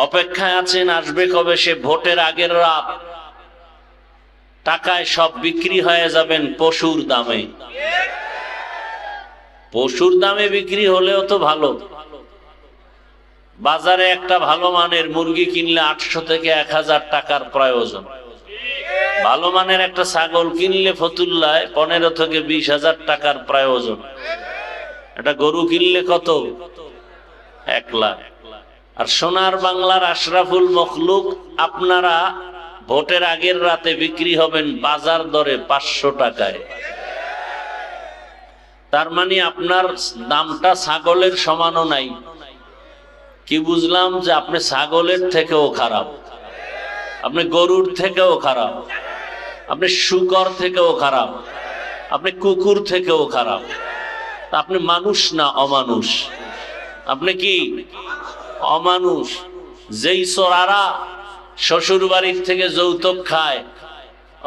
অপেক্ষায় আছেন আসবে কবে সে ভোটের আগের রাত। টাকায় সব বিক্রি হয়ে যাবেন পশুর দামে। পশুর দামে বিক্রি হলেও তো ভালো। বাজারে একটা ভালো মানের মুরগি কিনলে 800 থেকে 1000 টাকার প্রয়োজন। ভালো মানের একটা ছাগল কিনলে ফতুল্লায় 15 থেকে 20,000 টাকার প্রয়োজন। একটা গরু কিনলে কত? 1 লাখ। আর সোনার বাংলার আশরাফুল মখলুক আপনারা ভোটের আগের রাতে বিক্রি হবেন বাজার দরে 500 টাকায়। তার মানে আপনার দামটা ছাগলের সমানও নাই। কি বুঝলাম? যে আপনি ছাগলের থেকেও খারাপ, আপনি গরুর থেকেও খারাপ, আপনি শূকর থেকেও খারাপ, আপনি কুকুর থেকেও খারাপ। আপনি মানুষ না অমানুষ। আপনি কি অমানুষ? যেই চোরারা শ্বশুর বাড়ির থেকে যৌতুক খায়,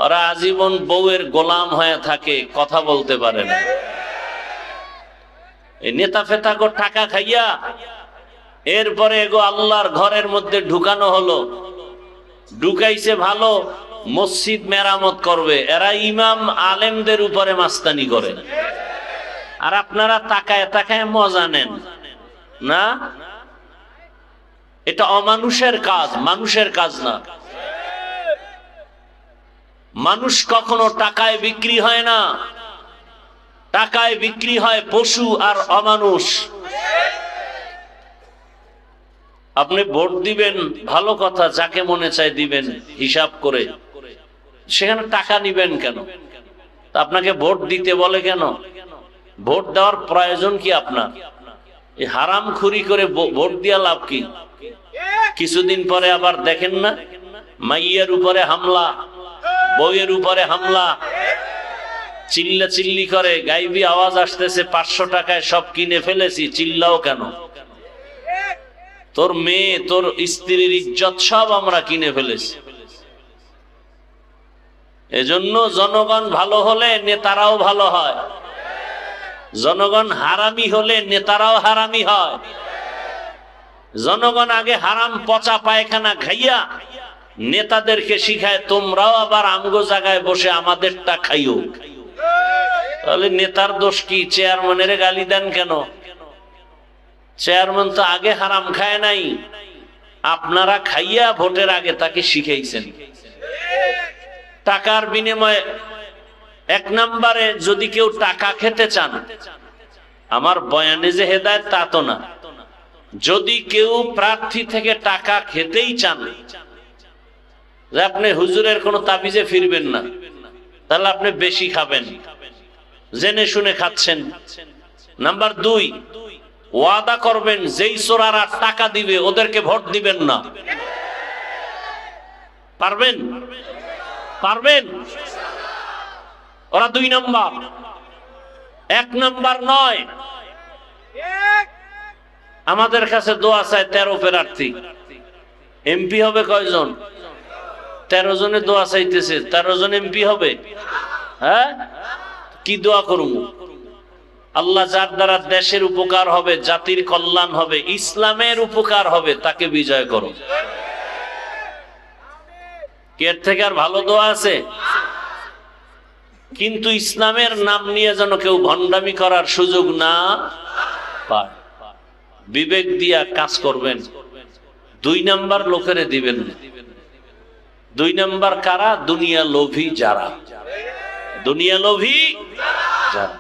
ওরা আজীবন বউয়ের গোলাম হয়ে থাকে, কথা বলতে পারে না। এই নেতা ফেতা কো টাকা খাইয়া এরপরে এগো আল্লাহর ঘরের মধ্যে ঢুকানো হলো। ঢুকাইছে ভালো, মসজিদ মেরামত করবে, এরা ইমাম আলেমদের উপরে মাস্তানি করে। আর আপনারা তাকায় তাকায় মজা নেন না। এটা অমানুষের কাজ, মানুষের কাজ না। মানুষ কখনো টাকায় বিক্রি হয় না। টাকায় বিক্রি হয় পশু আর অমানুষ। আপনি ভোট দিবেন, ভালো কথা, যাকে মনে চায় দিবেন হিসাব করে। সেখানে টাকা নিবেন কেন? আপনাকে ভোট দিতে বলে কেন? ভোট দেওয়ার প্রয়োজন কি আপনার? এই হারাম খুরি করে ভোট দিয়া লাভ কি? কিছুদিন পরে আবার দেখেন না, মাইয়ের উপরে হামলা, বউয়ের উপরে হামলা, চিল্লা চিল্লি করে, গাইবি আওয়াজ আসতেছে 500 টাকায় সব কিনে ফেলেছি। চিল্লাও কেন? তোর মেয়ে, তোর স্ত্রীর ইজ্জত সব আমরা কিনে ফেলেছি। এজন্য জনগণ ভালো হলে নেতারাও ভালো হয়, জনগণ হারামি হলে নেতারাও হারামি হয়। জনগণ আগে হারাম পচা পায়খানা খাইয়া নেতাদেরকে শিখায় তোমরাও আবার আমগো জায়গায় বসে আমাদেরটা খাইও। তাহলে নেতার দোষ কি? চেয়ারম্যানের গালি দেন কেন? চেয়ারম্যান তো আগে হারাম খায় নাই, আপনারা খাইয়া ভোটের আগে তাকে শিখাইছেন। টাকার বিনিময়ে 1 নম্বরে যদি কেউ টাকা খেতে চান, আমার বয়ানে যে হেদায়েত তা তো না। যদি কেউ প্রার্থী থেকে টাকা খেতেই চান, যে আপনি হুজুরের কোনো তাবিজে ফিরবেন না, তাহলে আপনি বেশি খাবেন, জেনে শুনে খাচ্ছেন। নাম্বার 2, ওয়াদা করবেন যেই চোরারা টাকা দিবে ওদেরকে ভোট দিবেন না। পারবেন? পারবেন? ওরা 2 নম্বর, 1 নম্বর নয়। আমাদের কাছে দোয়া চায় 13 প্রার্থী, এমপি হবে কয়জন? 13 জনে দোয়া চাইতেছে, 13 জন এমপি হবে? হ্যাঁ, কি দোয়া করব? আল্লাহ যার দ্বারা দেশের উপকার হবে, জাতির কল্যাণ হবে, ইসলামের উপকার হবে, তাকে বিজয় করো। এর থেকে আর ভালো দোয়া আছে? কিন্তু ইসলামের নাম নিয়ে যেন কেউ ভণ্ডামি করার সুযোগ না পায়। বিবেক দিয়া কাজ করবেন। 2 নম্বর লোকেরে দিবেন। 2 নম্বর কারা? দুনিয়া লোভী যারা, দুনিয়া লোভী যারা।